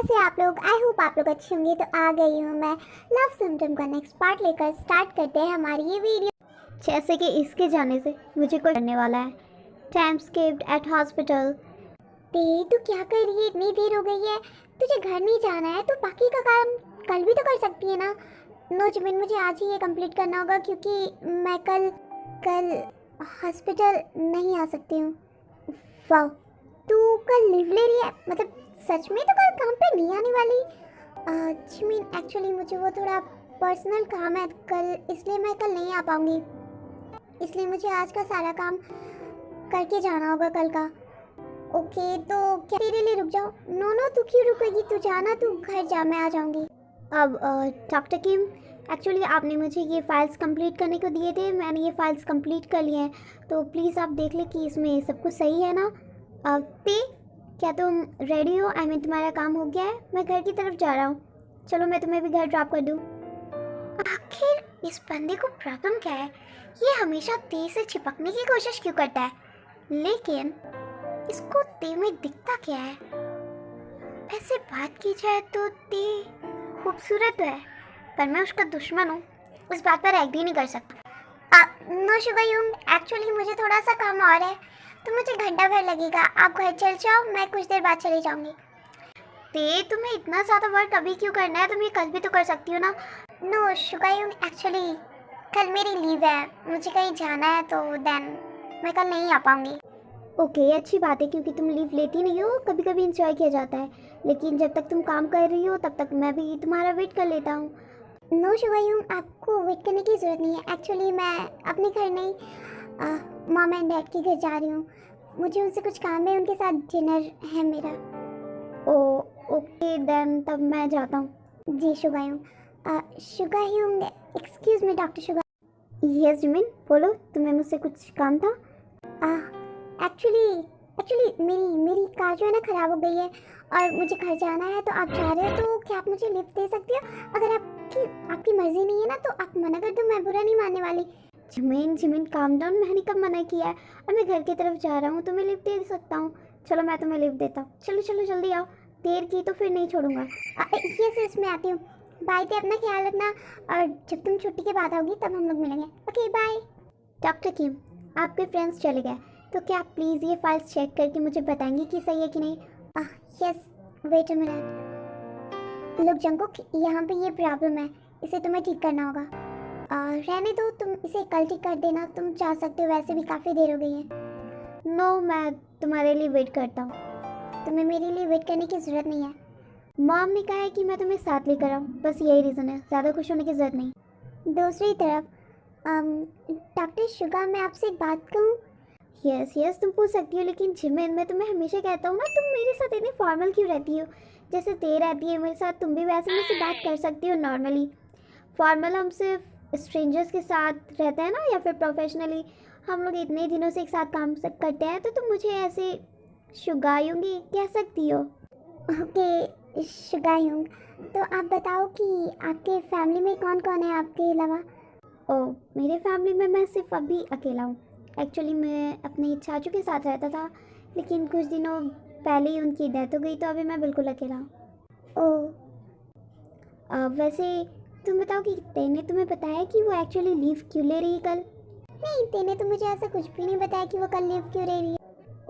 कैसे हैं आप लोग। आई होप आप लोग अच्छे होंगे। तो आ गई हूँ मैं लव सिम्टम का नेक्स्ट पार्ट लेकर। स्टार्ट करते हैं हमारी ये वीडियो। जैसे कि इसके जाने से मुझे कोई करने वाला है। Time skipped at hospital. ते तू क्या कर रही है, इतनी देर हो गई है। तुझे घर नहीं जाना है तो बाकी का काम कल भी तो कर सकती है ना। नो जिमिन, मुझे आज ही ये कंप्लीट करना होगा क्योंकि मैं कल कल हॉस्पिटल नहीं आ सकती हूँ। वाह, तू कल लीव ले रही है? मतलब सच में तो कल काम पे नहीं आने वाली? जिमिन एक्चुअली मुझे वो थोड़ा पर्सनल काम है कल, इसलिए मैं कल नहीं आ पाऊंगी। इसलिए मुझे आज का सारा काम करके जाना होगा कल का। ओके, तो क्या तेरे लिए रुक जाओ? नो नो, तू क्यों रुकेगी? तू जाना, तू घर जा, मैं आ जाऊंगी। अब डॉक्टर किम, एक्चुअली आपने मुझे ये फाइल्स कंप्लीट करने को दिए थे, मैंने ये फाइल्स कंप्लीट कर लिए हैं। तो प्लीज़ आप देख लें कि इसमें सब कुछ सही है ना। पे क्या तुम रेडी हो? आई मीन तुम्हारा काम हो गया है? मैं घर की तरफ जा रहा हूँ। चलो मैं तुम्हें भी घर ड्रॉप कर दूँ। आखिर इस बंदे को प्रॉब्लम क्या है? ये हमेशा ते से चिपकने की कोशिश क्यों करता है? लेकिन इसको ते में दिखता क्या है? ऐसे बात की जाए तो ते खूबसूरत तो है, पर मैं उसका दुश्मन हूँ, उस बात पर एग्री नहीं कर सकता। नो शुगरयुंग, एक्चुअली मुझे थोड़ा सा काम और है तो मुझे घंटा भर लगेगा। आप घर चल जाओ, मैं कुछ देर बाद चली जाऊंगी। ते तुम्हें इतना ज़्यादा वर्क अभी क्यों करना है? तुम ये कल भी तो कर सकती हो ना। नो शुगरयुंग, एक्चुअली कल मेरी लीव है, मुझे कहीं जाना है तो देन मैं कल नहीं आ पाऊंगी। ओके, अच्छी बात है क्योंकि तुम लीव लेती नहीं हो, कभी कभी इंजॉय किया जाता है। लेकिन जब तक तुम काम कर रही हो तब तक मैं भी तुम्हारा वेट कर लेता हूँ। नो शुगरयुंग, आपको वेट करने की ज़रूरत नहीं है। एक्चुअली मैं अपने घर नहीं, मॉम एंड डैड के घर जा रही हूँ। मुझे उनसे कुछ काम है, उनके साथ डिनर है मेरा। ओ ओके देन, तब मैं जाता हूँ। जी शुगरयुंग। शुगरयुंग, excuse me doctor Suga. Yes Jimin, बोलो, तुम्हें मुझसे कुछ काम था? एक्चुअली मेरी कार जो है ना ख़राब हो गई है और मुझे घर जाना है। तो आप जा रहे हो तो क्या आप मुझे लिफ्ट दे सकती हो? अगर आपकी मर्ज़ी नहीं है ना तो आप मना कर दो, मैं बुरा नहीं मानने वाली। जिमिन काम डाउन, मैंने कब मना किया है? और मैं घर की तरफ जा रहा हूँ तो मैं लिफ्ट दे सकता हूँ। चलो मैं तुम्हें लिफ्ट देता हूँ। चलो चलो जल्दी आओ, देर की तो फिर नहीं छोड़ूंगा। यस मैं आती हूँ। बाय, ते अपना ख्याल रखना और जब तुम छुट्टी के बाद आओगी तब हम लोग मिलेंगे। Okay bye. डॉक्टर किम, आपके फ्रेंड्स चले गए तो क्या आप प्लीज़ ये फाइल्स चेक करके मुझे बताएंगे कि सही है कि नहीं? Yes, wait a minute. Look Jungkook, यहाँ पे ये प्रॉब्लम है, इसे तुम्हें ठीक करना होगा। रहने दो, तुम इसे कल ठीक कर देना, तुम चाह सकते हो, वैसे भी काफ़ी देर हो गई है। नो, मैं तुम्हारे लिए वेट करता हूँ। तुम्हें मेरे लिए वेट करने की ज़रूरत नहीं है। मॉम ने कहा है कि मैं तुम्हें साथ लेकर आऊँ, बस यही रीज़न है, ज़्यादा खुश होने की ज़रूरत नहीं। दूसरी तरफ डॉक्टर शुगर, मैं आपसे एक बात कहूँ? यस तुम पूछ सकती हो, लेकिन जिमिन मैं तुम्हें हमेशा कहता हूँ ना, तुम मेरे साथ इतनी फॉर्मल क्यों रहती हो? जैसे ते रहती है मेरे साथ, तुम भी वैसे मुझसे बात कर सकती हो नॉर्मली। फॉर्मल हम सिर्फ स्ट्रेंजर्स के साथ रहते हैं ना, या फिर प्रोफेशनली हम लोग इतने दिनों से एक साथ काम करते हैं, तो तुम मुझे ऐसे शुगायूंगी कह सकती हो। ओके शुगायूंग, तो आप बताओ कि आपके फैमिली में कौन कौन है आपके अलावा? ओह, मेरे फैमिली में मैं सिर्फ अभी अकेला हूँ। एक्चुअली मैं अपने चाचू के साथ रहता था, लेकिन कुछ दिनों पहले ही उनकी डेथ हो गई, तो अभी मैं बिल्कुल अकेला हूँ। ओह, वैसे तुम बताओ कि तेने तुम्हें बताया कि वो एक्चुअली लीव क्यों ले रही है कल? नहीं, तेने तो मुझे ऐसा कुछ भी नहीं बताया कि वो कल लीव क्यों ले रही है।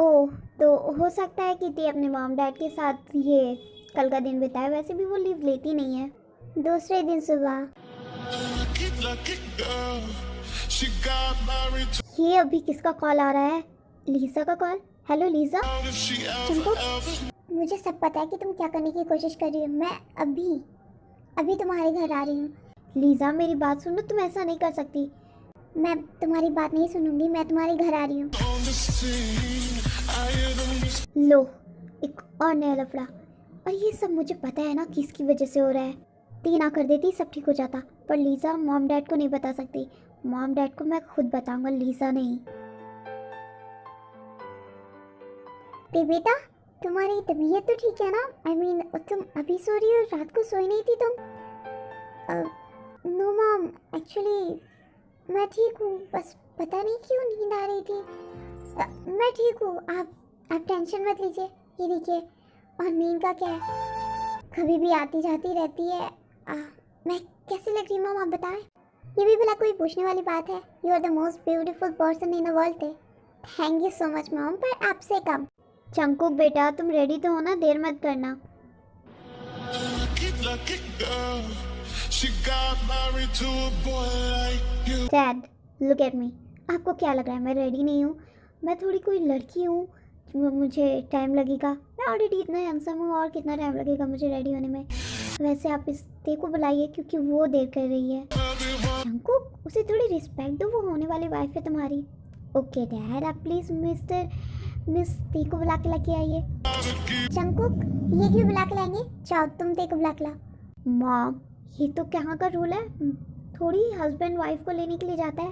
ओह, तो हो सकता है कि ते अपने मॉम डैड के साथ ये कल का दिन बिताए, वैसे भी वो लीव लेती नहीं है। दूसरे दिन सुबह ये अभी किसका कॉल आ रहा है? लीजा का कॉल। Hello Lisa. तुमको मुझे सब पता है कि तुम क्या करने की कोशिश कर रही हो। मैं अभी अभी तुम्हारे घर आ रही हूँ। लीजा मेरी बात सुनो, तुम ऐसा नहीं कर सकती। मैं तुम्हारी बात नहीं सुनूंगी, मैं तुम्हारे घर आ रही हूँ। लो, एक और नया लफड़ा। और ये सब मुझे पता है ना किसकी वजह से हो रहा है। ती ना कर देती सब ठीक हो जाता, पर लीजा मॉम डैड को नहीं बता सकती। मॉम डैड को मैं खुद बताऊंगा, लीजा नहीं। ते बेटा, तुम्हारी तबीयत तो ठीक है ना? आई मीन तुम अभी सो रही हो, रात को सोई नहीं थी तुम? नो मॉम, एक्चुअली मैं ठीक हूँ, बस पता नहीं क्यों नींद आ रही थी। मैं ठीक हूँ, आप टेंशन मत लीजिए। ये देखिए, और नींद का क्या है? कभी भी आती जाती रहती है। मैं कैसी लग रही हूँ मॉम, आप बताएं? ये भी भला कोई पूछने वाली बात है? You are the most beautiful person in the world. Thank you so much mom, पर आपसे कम। जंगकुक बेटा, तुम रेडी तो हो ना? देर मत करना। Dad, look at me. आपको क्या लग रहा है मैं रेडी नहीं हूँ? मैं थोड़ी कोई लड़की हूँ मुझे टाइम लगेगा? मैं ऑलरेडी इतना हैंडसम हूँ, और कितना टाइम लगेगा मुझे रेडी होने में? वैसे आप इस ते को बुलाइए क्योंकि वो देर कर रही है। जंगकुक, उसे थोड़ी रिस्पेक्ट दो, वो होने वाली वाइफ है तुम्हारी। ओके डैड, आप प्लीज़ मिस ते को बुला के लेके आइए। जंगकुक, ये क्यों बुला के लाएंगे? जाओ तुम ते को बुला के लाओ। मॉम, ये तो कहाँ का रूल है? थोड़ी हस्बैंड वाइफ को लेने के लिए जाता है।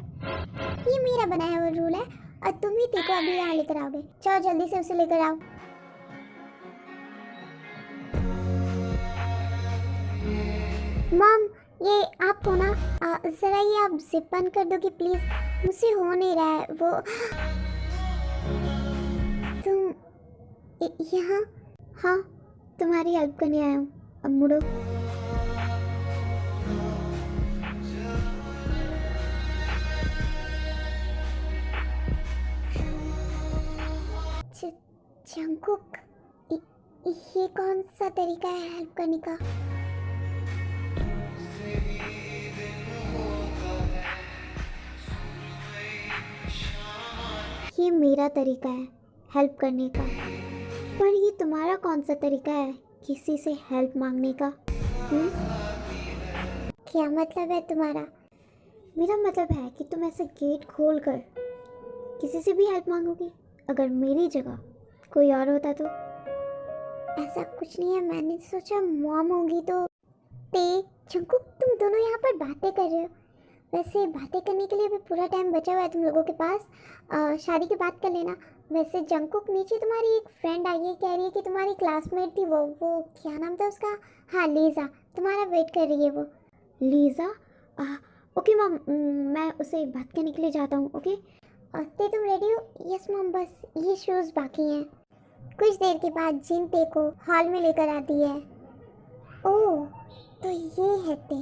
ये मेरा बनाया हुआ रूल है, और तुम ही ते को अभी यहाँ लेकर आओगे। चलो जल्दी से उसे लेकर आओ। मॉम, ये आप हो ना? ज़रा ये आप जिप बंद कर दोगे प्लीज़? मुझसे हो नहीं रहा है वो। तुम यहाँ? हाँ, तुम्हारी हेल्प करने आया हूँ। अब मुड़ो। जंगकुक, ये कौन सा तरीका है हेल्प करने का? ये मेरा तरीका है हेल्प करने का, पर ये तुम्हारा कौन सा तरीका है किसी से हेल्प मांगने का? क्या मतलब है तुम्हारा? मेरा मतलब है कि तुम ऐसे गेट खोल कर किसी से भी हेल्प मांगोगी। अगर मेरी जगह कोई और होता तो? ऐसा कुछ नहीं है, मैंने सोचा मॉम होगी तो। जंगकुक, तुम दोनों यहाँ पर बातें कर रहे हो। वैसे बातें करने के लिए भी पूरा टाइम बचा हुआ है तुम लोगों के पास। शादी की बात कर लेना। वैसे जंगकुक, नीचे तुम्हारी एक फ्रेंड आई है, कह रही है कि तुम्हारी क्लासमेट थी वो क्या नाम था उसका? हाँ, लीज़ा, तुम्हारा वेट कर रही है वो। लीज़ा? ओके मॉम, मैं उसे बात करने के लिए जाता हूँ। ओके ते, तुम रेडी हो? यस मॉम, बस ये शूज़ बाकी हैं। कुछ देर के बाद जिन ते को हॉल में लेकर आती है। ओह, तो ये है ते।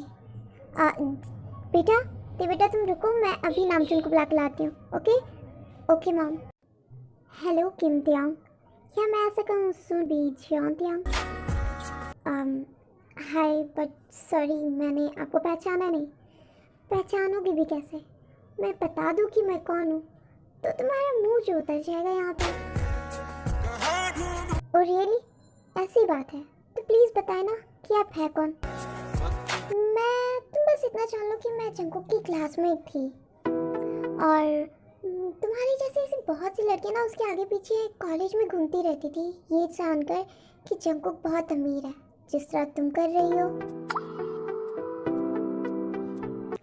बेटा तुम रुको, मैं अभी नामचुन को बुला के लाती हूँ। Okay mom. हेलो किम त्याओ, क्या मैं ऐसा कहूँ सुन बी जियों त्याओ? हाय, बट सॉरी, मैंने आपको पहचाना नहीं। पहचानोगी भी कैसे? मैं बता दूँ कि मैं कौन हूँ तो तुम्हारा मुंह जो उतर जाएगा यहाँ पर। Oh really? ऐसी बात है तो प्लीज़ बताए ना कि आप है कौन? तुम बस इतना जान लो कि मैं जंगकुक की क्लासमेट थी, और तुम्हारी जैसी ऐसी बहुत सी लड़कियां ना उसके आगे पीछे कॉलेज में घूमती रहती थी, ये जानकर कि जंगकुक बहुत अमीर है, जिस तरह तुम कर रही हो।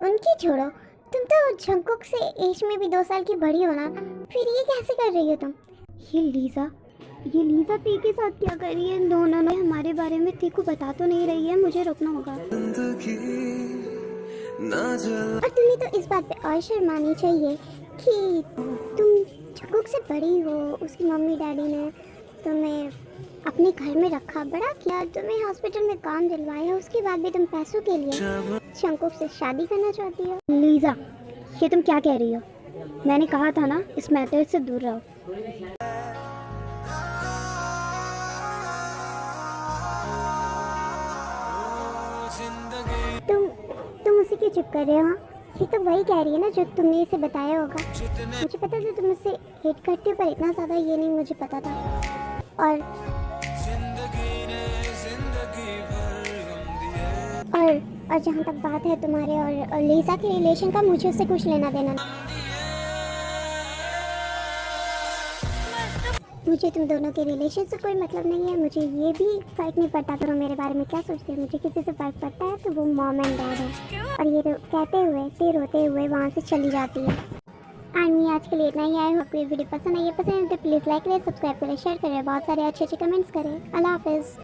उनकी छोड़ो, तुम तो जंगकुक से एज में भी 2 साल की बड़ी हो ना, फिर ये कैसे कर रही हो तुम? ये लीज़ा ते के साथ क्या कर रही है? दोनों ने हमारे बारे में ते को बता तो नहीं रही है, मुझे रुकना होगा। और तुम्हें तो इस बात पे और शर्मानी चाहिए कि तुम जंगकुक से बड़ी हो। उसकी मम्मी डैडी ने तुम्हें अपने घर में रखा, बड़ा किया, तुम्हें हॉस्पिटल में काम दिलवाया, उसके बाद भी तुम पैसों के लिए जंगकुक से शादी करना चाहती हो। लीज़ा, ये तुम क्या कह रही हो? मैंने कहा था ना इस मैटर से दूर रहो। तुम उसे क्यों चुप कर रहे हो? ये तो वही कह रही है ना जो तुमने इसे बताया होगा। मुझे पता था तुम उससे हेट करती हो, पर इतना ज़्यादा ये नहीं मुझे पता था। और जहाँ तक बात है तुम्हारे और लीज़ा के रिलेशन का, मुझे उससे कुछ लेना देना नहीं। मुझे तुम दोनों के रिलेशन से कोई मतलब नहीं है। मुझे ये भी फ़र्क नहीं पड़ता तुम मेरे बारे में क्या सोचते हो। मुझे किसी से फ़र्क पड़ता है तो वो मॉम एंड डैड है। और ये कहते हुए ते रोते हुए वहाँ से चली जाती है। एंड आज के लिए इतना ही आया। आपको ये वीडियो पसंद है तो प्लीज़ लाइक करें, सब्सक्राइब करें, शेयर करें, बहुत सारे अच्छे कमेंट्स करें। अल्लाह हाफ़िज़।